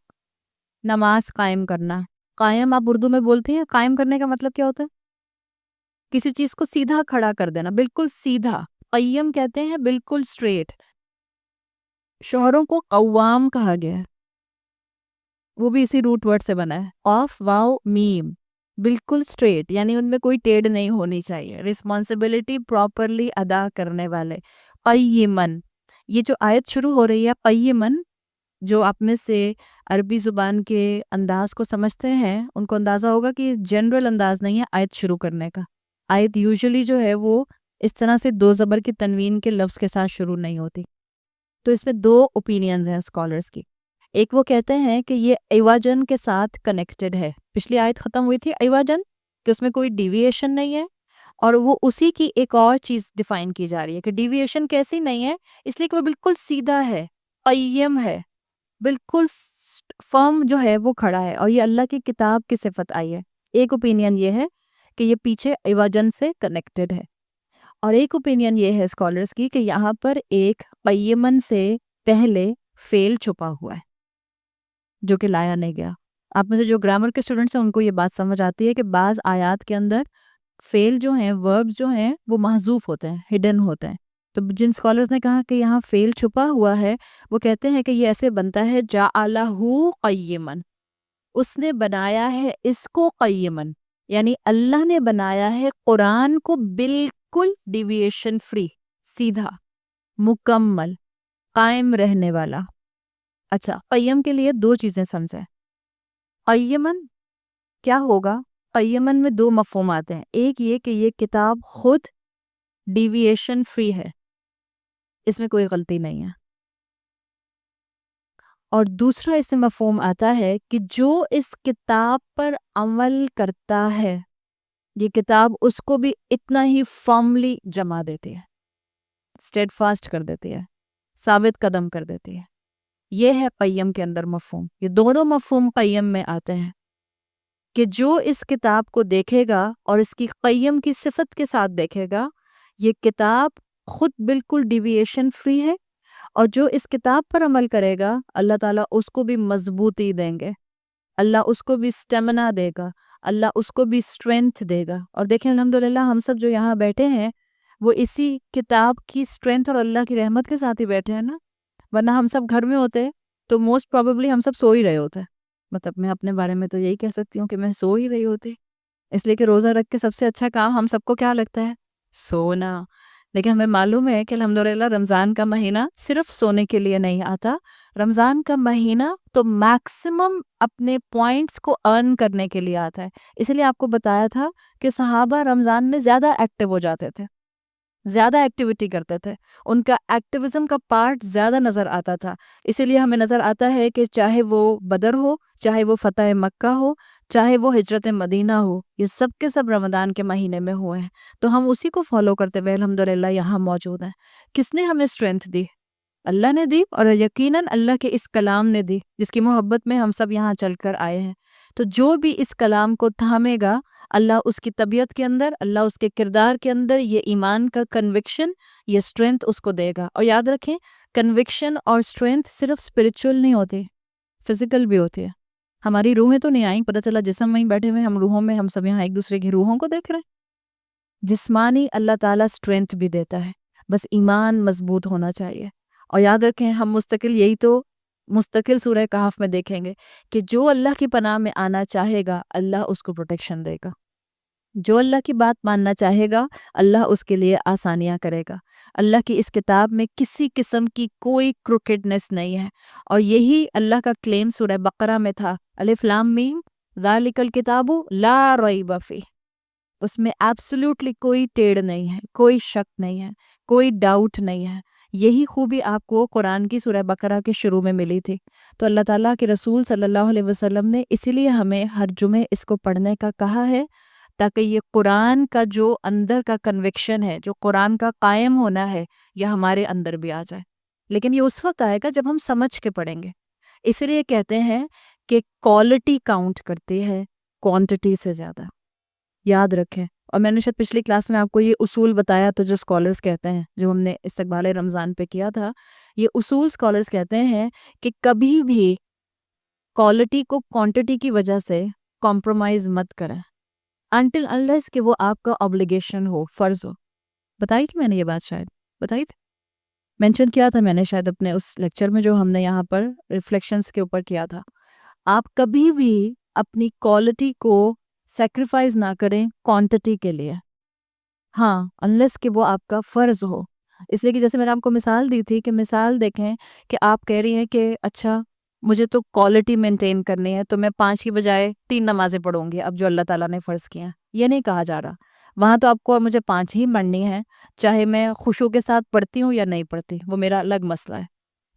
نماز قائم کرنا۔ قائم آپ اردو میں بولتی ہیں، قائم کرنے کا مطلب کیا ہوتا ہے؟ کسی چیز کو سیدھا کھڑا کر دینا، بالکل سیدھا۔ قیم کہتے ہیں بالکل سٹریٹ۔ شوہروں کو قوام کہا گیا ہے، وہ بھی اسی روٹ ورڈ سے بنا ہے، قاف واو میم، بالکل سٹریٹ، یعنی ان میں کوئی ٹیڑھ نہیں ہونی چاہیے، رسپانسبلٹی پراپرلی ادا کرنے والے۔ قیمن، یہ جو آیت شروع ہو رہی ہے قیمن، جو آپ میں سے عربی زبان کے انداز کو سمجھتے ہیں ان کو اندازہ ہوگا کہ جنرل انداز نہیں ہے آیت شروع کرنے کا۔ آیت یوزلی جو ہے وہ اس طرح سے دو زبر کی تنوین کے لفظ کے ساتھ شروع نہیں ہوتی۔ تو اس میں دو اوپینینز ہیں اسکالرز کی، ایک وہ کہتے ہیں کہ یہ ایواجن کے ساتھ کنیکٹڈ ہے، پچھلی آیت ختم ہوئی تھی ایواجن کہ اس میں کوئی ڈیویشن نہیں ہے، اور وہ اسی کی ایک اور چیز ڈیفائن کی جا رہی ہے کہ ڈیویشن کیسی نہیں ہے، اس لیے کہ وہ بالکل سیدھا ہے، قیم ہے، بالکل فرم جو ہے وہ کھڑا ہے، اور یہ اللہ کی کتاب کی صفت آئی ہے۔ ایک اوپینین یہ ہے کہ یہ پیچھے ایواجن سے کنیکٹڈ ہے، اور ایک اوپینین یہ ہے اسکالرز کی کہ یہاں پر ایک قیمن سے پہلے فعل چھپا ہوا ہے جو کہ لایا نہیں گیا۔ آپ میں سے جو گرامر کے اسٹوڈنٹس ہیں ان کو یہ بات سمجھ آتی ہے کہ بعض آیات کے اندر فیل جو ہیں وربز جو ہیں وہ محذوف ہوتے ہیں، ہڈن ہوتے ہیں. تو جن اسکالرز نے کہا کہ یہاں فیل چھپا ہوا ہے، وہ کہتے ہیں کہ یہ ایسے بنتا ہے جعلہ قیمن، اس نے بنایا ہے اس کو قیمن، یعنی اللہ نے بنایا ہے قرآن کو بالکل ڈیویشن فری، سیدھا، مکمل، قائم رہنے والا. اچھا، قیم کے لیے دو چیزیں سمجھیں. قیمن کیا ہوگا؟ قیمن میں دو مفہوم آتے ہیں. ایک یہ کہ یہ کتاب خود ڈیویشن فری ہے، اس میں کوئی غلطی نہیں ہے. اور دوسرا اس میں مفہوم آتا ہے کہ جو اس کتاب پر عمل کرتا ہے، یہ کتاب اس کو بھی اتنا ہی فرملی جما دیتی ہے، اسٹیڈ فاسٹ کر دیتی ہے، ثابت قدم کر دیتی ہے. یہ ہے قیم کے اندر مفہوم. یہ دونوں مفہوم قیم میں آتے ہیں کہ جو اس کتاب کو دیکھے گا اور اس کی قیم کی صفت کے ساتھ دیکھے گا، یہ کتاب خود بالکل ڈیویشن فری ہے، اور جو اس کتاب پر عمل کرے گا اللہ تعالیٰ اس کو بھی مضبوطی دیں گے، اللہ اس کو بھی سٹیمنا دے گا، اللہ اس کو بھی اسٹرینتھ دے گا. اور دیکھیں الحمدللہ ہم سب جو یہاں بیٹھے ہیں وہ اسی کتاب کی اسٹرینتھ اور اللہ کی رحمت کے ساتھ ہی بیٹھے ہیں نا. ورنہ ہم سب گھر میں ہوتے تو موسٹ پروبیبلی ہم سب سو ہی رہے ہوتے. مطلب میں اپنے بارے میں تو یہی کہہ سکتی ہوں کہ میں سو ہی رہی ہوتی، اس لیے کہ روزہ رکھ کے سب سے اچھا کام ہم سب کو کیا لگتا ہے؟ سونا. لیکن ہمیں معلوم ہے کہ الحمدللہ رمضان کا مہینہ صرف سونے کے لیے نہیں آتا. رمضان کا مہینہ تو میکسیمم اپنے پوائنٹس کو ارن کرنے کے لیے آتا ہے. اس لیے آپ کو بتایا تھا کہ صحابہ رمضان میں زیادہ ایکٹیو ہو جاتے تھے، زیادہ ایکٹیویٹی کرتے تھے، ان کا ایکٹیویزم کا پارٹ زیادہ نظر آتا تھا. اسی لیے ہمیں نظر آتا ہے کہ چاہے وہ بدر ہو، چاہے وہ فتح مکہ ہو، چاہے وہ ہجرت مدینہ ہو، یہ سب کے سب رمضان کے مہینے میں ہوئے ہیں. تو ہم اسی کو فالو کرتے ہوئے الحمدللہ یہاں موجود ہیں. کس نے ہمیں اسٹرینتھ دی؟ اللہ نے دی، اور یقیناً اللہ کے اس کلام نے دی جس کی محبت میں ہم سب یہاں چل کر آئے ہیں. تو جو بھی اس کلام کو تھامے گا، اللہ اس کی طبیعت کے اندر، اللہ اس کے کردار کے اندر یہ ایمان کا کنوکشن، یہ اسٹرینتھ اس کو دے گا. اور یاد رکھیں کنوکشن اور اسٹرینتھ صرف اسپرچول نہیں ہوتی، فزیکل بھی ہوتی ہے. ہماری روحیں تو نہیں آئیں، پتہ چلا جسم میں ہی بیٹھے ہوئے ہم روحوں میں، ہم سب یہاں ایک دوسرے کی روحوں کو دیکھ رہے ہیں. جسمانی اللہ تعالیٰ اسٹرینتھ بھی دیتا ہے، بس ایمان مضبوط ہونا چاہیے. اور یاد رکھیں ہم یہی تو مستقل سورہ کہف میں دیکھیں گے کہ جو اللہ کی پناہ میں آنا چاہے گا اللہ اس کو پروٹیکشن دے گا، جو اللہ کی بات ماننا چاہے گا اللہ اس کے لیے آسانیاں کرے گا. اللہ کی اس کتاب میں کسی قسم کی کوئی کروکیڈنس نہیں ہے. اور یہی اللہ کا کلیم سورہ بقرہ میں تھا، الف لام میم ذالک الکتاب لا ریب فیہ، اس میں ایبسلیوٹلی کوئی ٹیڑھ نہیں ہے، کوئی شک نہیں ہے، کوئی ڈاؤٹ نہیں ہے. یہی خوبی آپ کو قرآن کی سورہ بقرہ کے شروع میں ملی تھی. تو اللہ تعالیٰ کے رسول صلی اللہ علیہ وسلم نے اسی لیے ہمیں ہر جمعے اس کو پڑھنے کا کہا ہے، تاکہ یہ قرآن کا جو اندر کا کنوکشن ہے، جو قرآن کا قائم ہونا ہے، یہ ہمارے اندر بھی آ جائے. لیکن یہ اس وقت آئے گا جب ہم سمجھ کے پڑھیں گے. اس لیے کہتے ہیں کہ کوالٹی کاؤنٹ کرتی ہے کوانٹٹی سے زیادہ. یاد رکھیں. اور میں نے شاید پچھلی کلاس میں آپ کو یہ اصول بتایا، تو جو اسکالرز کہتے ہیں، جو ہم نے استقبال رمضان پہ کیا تھا، یہ اصول اسکالرز کہتے ہیں کہ کبھی بھی کوالٹی کو کوانٹٹی کی وجہ سے کمپرومائز مت کریں until unless کہ وہ آپ کا obligation ہو، فرض ہو. بتائی تھی میں نے یہ بات، شاید بتائی تھی، مینشن کیا تھا میں نے شاید اپنے اس لیکچر میں جو ہم نے یہاں پر ریفلیکشنز کے اوپر کیا تھا. آپ کبھی بھی اپنی کوالٹی کو سیکریفائز نہ کریں کوانٹٹی کے لیے، ہاں انلیس کہ وہ آپ کا فرض ہو. اس لیے کہ جیسے میں نے آپ کو مثال دی تھی کہ مثال دیکھیں کہ آپ کہہ رہی ہیں کہ اچھا مجھے تو کوالٹی مینٹین کرنی ہے، تو میں 5 کی بجائے 3 نمازیں پڑھوں گی اب جو اللہ تعالیٰ نے فرض کیا. یہ نہیں کہا جا رہا. وہاں تو آپ کو مجھے 5 ہی پڑھنی ہے، چاہے میں خشوع کے ساتھ پڑھتی ہوں یا نہیں پڑھتی، وہ میرا الگ مسئلہ ہے.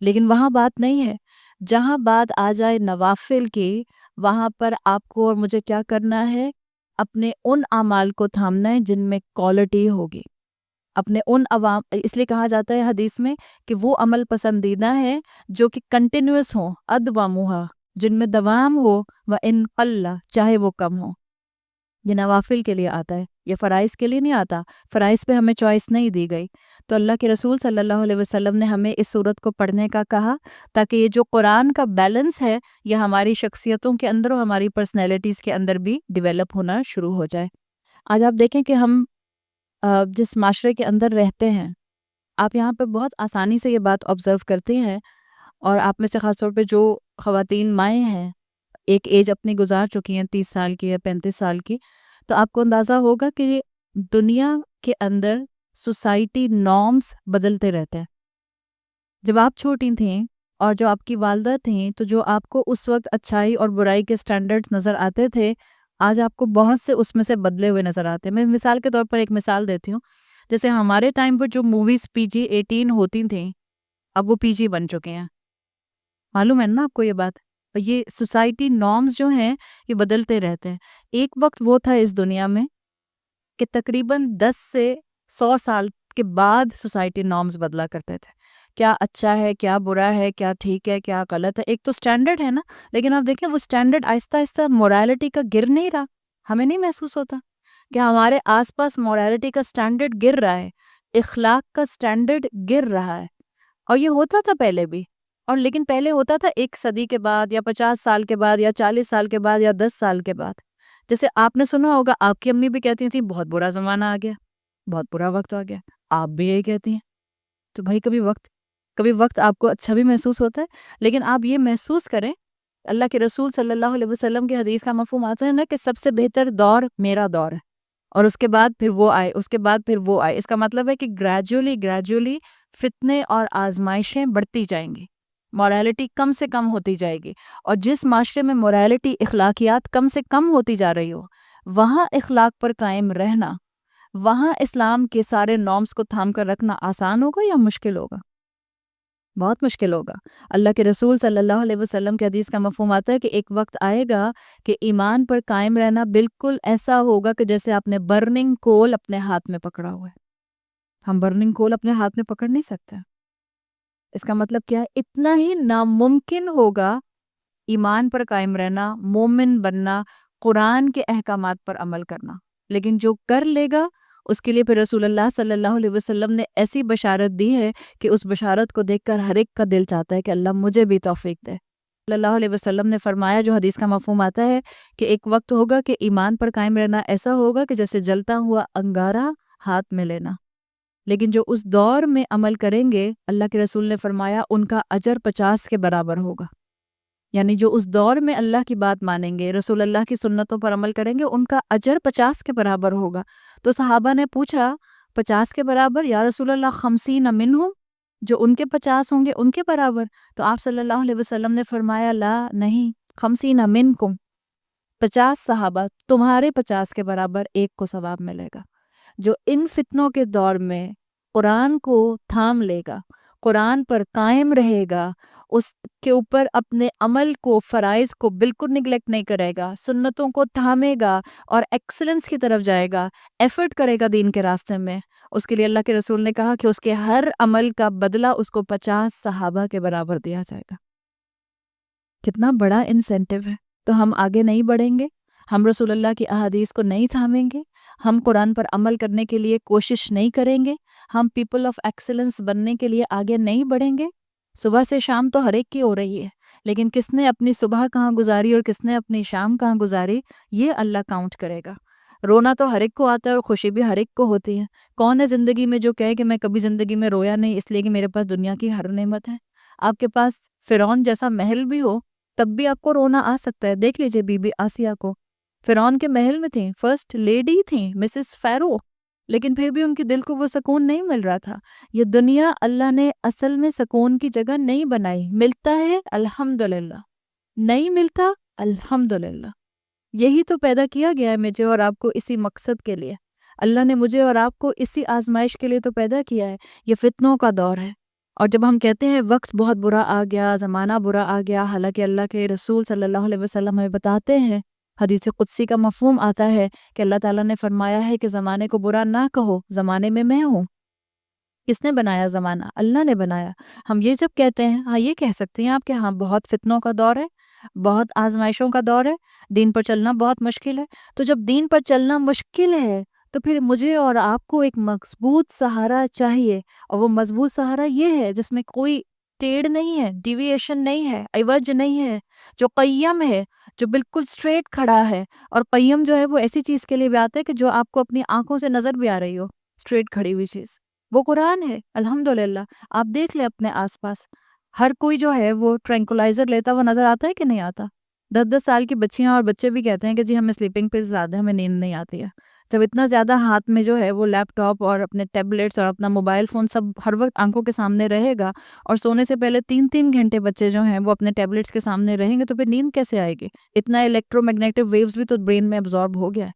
لیکن وہاں بات نہیں ہے. جہاں بات آ جائے نوافل کی، وہاں پر آپ کو اور مجھے کیا کرنا ہے؟ اپنے ان اعمال کو تھامنا ہے جن میں کوالٹی ہوگی. اپنے ان عوام، اس لیے کہا جاتا ہے حدیث میں کہ وہ عمل پسندیدہ ہے جو کہ کنٹینیوس ہوں، ادوموہا، جن میں دوام ہو، و ان قل، چاہے وہ کم ہو. یہ نوافل کے لیے آتا ہے، یہ فرائض کے لیے نہیں آتا. فرائض پہ ہمیں چوائس نہیں دی گئی. تو اللہ کے رسول صلی اللہ علیہ وسلم نے ہمیں اس صورت کو پڑھنے کا کہا تاکہ یہ جو قرآن کا بیلنس ہے یہ ہماری شخصیتوں کے اندر اور ہماری پرسنالٹیز کے اندر بھی ڈیولپ ہونا شروع ہو جائے. آج آپ دیکھیں کہ ہم جس معاشرے کے اندر رہتے ہیں، آپ یہاں پہ بہت آسانی سے یہ بات آبزرو کرتے ہیں، اور آپ میں سے خاص طور پہ جو خواتین مائیں ہیں، ایک ایج اپنی گزار چکی ہیں 30 سال کی یا 35 سال کی، تو آپ کو اندازہ ہوگا کہ دنیا کے اندر سوسائٹی نارمز بدلتے رہتے ہیں. جب آپ چھوٹی تھیں اور جو آپ کی والدہ تھیں، تو جو آپ کو اس وقت اچھائی اور برائی کے سٹینڈرڈز نظر آتے تھے، آج آپ کو بہت سے اس میں سے بدلے ہوئے نظر آتے ہیں. میں مثال کے طور پر ایک مثال دیتی ہوں. جیسے ہمارے ٹائم پر جو موویز PG-18 ہوتی تھیں، اب وہ PG بن چکے ہیں. معلوم ہے نا آپ کو یہ بات؟ اور یہ سوسائٹی نارمز جو ہیں یہ بدلتے رہتے ہیں. ایک وقت وہ تھا اس دنیا میں کہ تقریباً 10 سے 100 سال کے بعد سوسائٹی نارمز بدلا کرتے تھے. کیا اچھا ہے، کیا برا ہے، کیا ٹھیک ہے، کیا غلط ہے. ایک تو سٹینڈرڈ ہے نا، لیکن آپ دیکھیں وہ سٹینڈرڈ آہستہ آہستہ مورالٹی کا گر نہیں رہا. ہمیں نہیں محسوس ہوتا کہ ہمارے آس پاس مورالٹی کا سٹینڈرڈ گر رہا ہے، اخلاق کا سٹینڈرڈ گر رہا ہے. اور یہ ہوتا تھا پہلے بھی، اور لیکن پہلے ہوتا تھا 1 صدی کے بعد یا 50 سال کے بعد یا 40 سال کے بعد یا 10 سال کے بعد. جیسے آپ نے سنا ہوگا، آپ کی امی بھی کہتی تھیں بہت برا زمانہ آ گیا، بہت برا وقت آ گیا. آپ بھی یہی کہتی ہیں. تو بھائی کبھی وقت آپ کو اچھا بھی محسوس ہوتا ہے، لیکن آپ یہ محسوس کریں، اللہ کے رسول صلی اللہ علیہ وسلم کی حدیث کا مفہوم آتا ہے نا کہ سب سے بہتر دور میرا دور ہے، اور اس کے بعد پھر وہ آئے، اس کے بعد پھر وہ آئے. اس کا مطلب ہے کہ گریجولی فتنے اور آزمائشیں بڑھتی جائیں گی، مورالٹی کم سے کم ہوتی جائے گی. اور جس معاشرے میں مورالٹی، اخلاقیات کم سے کم ہوتی جا رہی ہو، وہاں اخلاق پر قائم رہنا، وہاں اسلام کے سارے نارمز کو تھام کر رکھنا آسان ہوگا یا مشکل ہوگا؟ بہت مشکل ہوگا. اللہ کے رسول صلی اللہ علیہ وسلم کے حدیث کا مفہوم آتا ہے کہ ایک وقت آئے گا کہ ایمان پر قائم رہنا بالکل ایسا ہوگا کہ جیسے آپ نے برننگ کول اپنے ہاتھ میں پکڑا ہوا ہے. ہم برننگ کول اپنے ہاتھ میں پکڑ نہیں سکتے. اس کا مطلب کیا ہے؟ اتنا ہی ناممکن ہوگا ایمان پر قائم رہنا، مومن بننا، قرآن کے احکامات پر عمل کرنا. لیکن جو کر لے گا، اس کے لیے پھر رسول اللہ صلی اللہ علیہ وسلم نے ایسی بشارت دی ہے کہ اس بشارت کو دیکھ کر ہر ایک کا دل چاہتا ہے کہ اللہ مجھے بھی توفیق دے. صلی اللہ علیہ وسلم نے فرمایا، جو حدیث کا مفہوم آتا ہے کہ ایک وقت ہوگا کہ ایمان پر قائم رہنا ایسا ہوگا کہ جیسے جلتا ہوا انگارہ ہاتھ میں لینا. لیکن جو اس دور میں عمل کریں گے، اللہ کے رسول نے فرمایا ان کا اجر 50 کے برابر ہوگا. یعنی جو اس دور میں اللہ کی بات مانیں گے، رسول اللہ کی سنتوں پر عمل کریں گے، ان کا اجر 50 کے برابر ہوگا. تو صحابہ نے پوچھا 50 کے برابر یا رسول اللہ 50 منہم، جو ان کے 50 ہوں گے ان کے برابر؟ تو آپ صلی اللہ علیہ وسلم نے فرمایا لا نہیں، 50 منکم، 50 صحابہ تمہارے 50 کے برابر ایک کو ثواب ملے گا. جو ان فتنوں کے دور میں قرآن کو تھام لے گا، قرآن پر قائم رہے گا، اس کے اوپر اپنے عمل کو، فرائض کو بالکل نگلیکٹ نہیں کرے گا، سنتوں کو تھامے گا اور ایکسلنس کی طرف جائے گا، ایفرٹ کرے گا دین کے راستے میں، اس کے لیے اللہ کے رسول نے کہا کہ اس کے ہر عمل کا بدلہ اس کو 50 صحابہ کے برابر دیا جائے گا. کتنا بڑا انسینٹیو ہے. تو ہم آگے نہیں بڑھیں گے، ہم رسول اللہ کی احادیث کو نہیں تھامیں گے، ہم قرآن پر عمل کرنے کے لیے کوشش نہیں کریں گے، ہم پیپل آف ایکسلنس بننے کے لیے آگے نہیں بڑھیں گے. صبح سے شام تو ہر ایک کی ہو رہی ہے، لیکن کس نے اپنی صبح کہاں گزاری اور کس نے اپنی شام کہاں گزاری، یہ اللہ کاؤنٹ کرے گا. رونا تو ہر ایک کو آتا ہے اور خوشی بھی ہر ایک کو ہوتی ہے. کون ہے زندگی میں جو کہے کہ میں کبھی زندگی میں رویا نہیں اس لیے کہ میرے پاس دنیا کی ہر نعمت ہے؟ آپ کے پاس فرعون جیسا محل بھی ہو تب بھی آپ کو رونا آ سکتا ہے. دیکھ لیجئے بی بی آسیہ کو، فرعون کے محل میں تھیں، فرسٹ لیڈی تھیں، مسز فیرو، لیکن پھر بھی ان کے دل کو وہ سکون نہیں مل رہا تھا. یہ دنیا اللہ نے اصل میں سکون کی جگہ نہیں بنائی. ملتا ہے الحمدللہ، نہیں ملتا الحمدللہ. یہی تو پیدا کیا گیا ہے مجھے اور آپ کو اسی مقصد کے لیے. اللہ نے مجھے اور آپ کو اسی آزمائش کے لیے تو پیدا کیا ہے. یہ فتنوں کا دور ہے. اور جب ہم کہتے ہیں وقت بہت برا آ گیا، زمانہ برا آ گیا، حالانکہ اللہ کے رسول صلی اللہ علیہ وسلم ہمیں بتاتے ہیں، حدیث قدسی کا مفہوم آتا ہے کہ اللہ تعالیٰ نے فرمایا ہے کہ زمانے کو برا نہ کہو، زمانے میں ہوں. کس نے بنایا زمانہ؟ اللہ نے بنایا. ہم یہ جب کہتے ہیں، ہاں یہ کہہ سکتے ہیں آپ کہ ہاں بہت فتنوں کا دور ہے، بہت آزمائشوں کا دور ہے، دین پر چلنا بہت مشکل ہے. تو جب دین پر چلنا مشکل ہے تو پھر مجھے اور آپ کو ایک مضبوط سہارا چاہیے، اور وہ مضبوط سہارا یہ ہے جس میں کوئی ٹیڑھ نہیں ہے، ڈیویشن نہیں ہے، عوج نہیں ہے، جو قیم ہے، جو بالکل سٹریٹ کھڑا ہے. اور قیم جو ہے وہ ایسی چیز کے لیے بھی آتا ہے کہ جو آپ کو اپنی آنکھوں سے نظر بھی آ رہی ہو، سٹریٹ کھڑی ہوئی چیز، وہ قرآن ہے. الحمدللہ آپ دیکھ لیں اپنے آس پاس، ہر کوئی جو ہے وہ ٹرینکولائزر لیتا ہوا نظر آتا ہے کہ نہیں آتا؟ 10 10 سال کی بچیاں اور بچے بھی کہتے ہیں کہ جی ہمیں سلیپنگ پلز زیادہ، ہمیں نیند نہیں آتی ہے. جب اتنا زیادہ ہاتھ میں جو ہے وہ لیپ ٹاپ اور اپنے ٹیبلیٹس اور اپنا موبائل فون سب ہر وقت آنکھوں کے سامنے رہے گا، اور سونے سے پہلے 3 3 گھنٹے بچے جو ہیں وہ اپنے ٹیبلیٹس کے سامنے رہیں گے، تو پھر نیند کیسے آئے گی؟ اتنا الیکٹرو میگنیٹک ویوز بھی تو برین میں ابزارب ہو گیا ہے،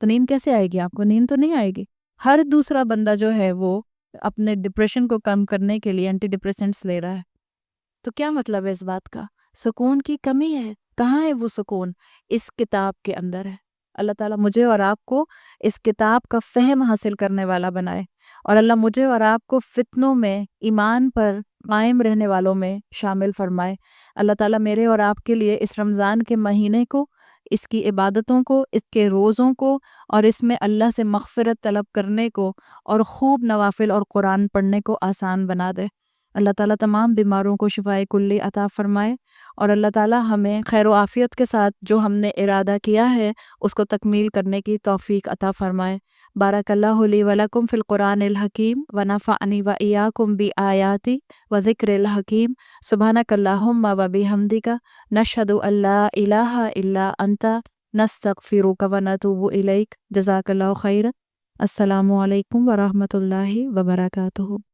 تو نیند کیسے آئے گی؟ آپ کو نیند تو نہیں آئے گی. ہر دوسرا بندہ جو ہے وہ اپنے ڈپریشن کو کم کرنے کے لیے اینٹی ڈپریسنٹس لے رہا ہے. تو کیا مطلب ہے اس بات کا؟ سکون کی کمی ہے. کہاں ہے وہ سکون؟ اس کتاب کے اندر ہے. اللہ تعالیٰ مجھے اور آپ کو اس کتاب کا فہم حاصل کرنے والا بنائے، اور اللہ مجھے اور آپ کو فتنوں میں ایمان پر قائم رہنے والوں میں شامل فرمائے. اللہ تعالیٰ میرے اور آپ کے لیے اس رمضان کے مہینے کو، اس کی عبادتوں کو، اس کے روزوں کو، اور اس میں اللہ سے مغفرت طلب کرنے کو اور خوب نوافل اور قرآن پڑھنے کو آسان بنا دے. اللہ تعالیٰ تمام بیماروں کو شفائے کلی عطا فرمائے، اور اللہ تعالیٰ ہمیں خیر و عافیت کے ساتھ جو ہم نے ارادہ کیا ہے اس کو تکمیل کرنے کی توفیق عطا فرمائے. بارک اللہ لی و لکم فی القرآن الحکیم ونفعنی و ایاکم بآیاتی و ذکر الحکیم. سبحانک اللہم و بحمدک، نشہد ان لا الہ الا انت، نستغفرک و نتوب الیک. جزاک اللہ خیر. السلام علیکم ورحمۃ اللہ وبرکاتہ.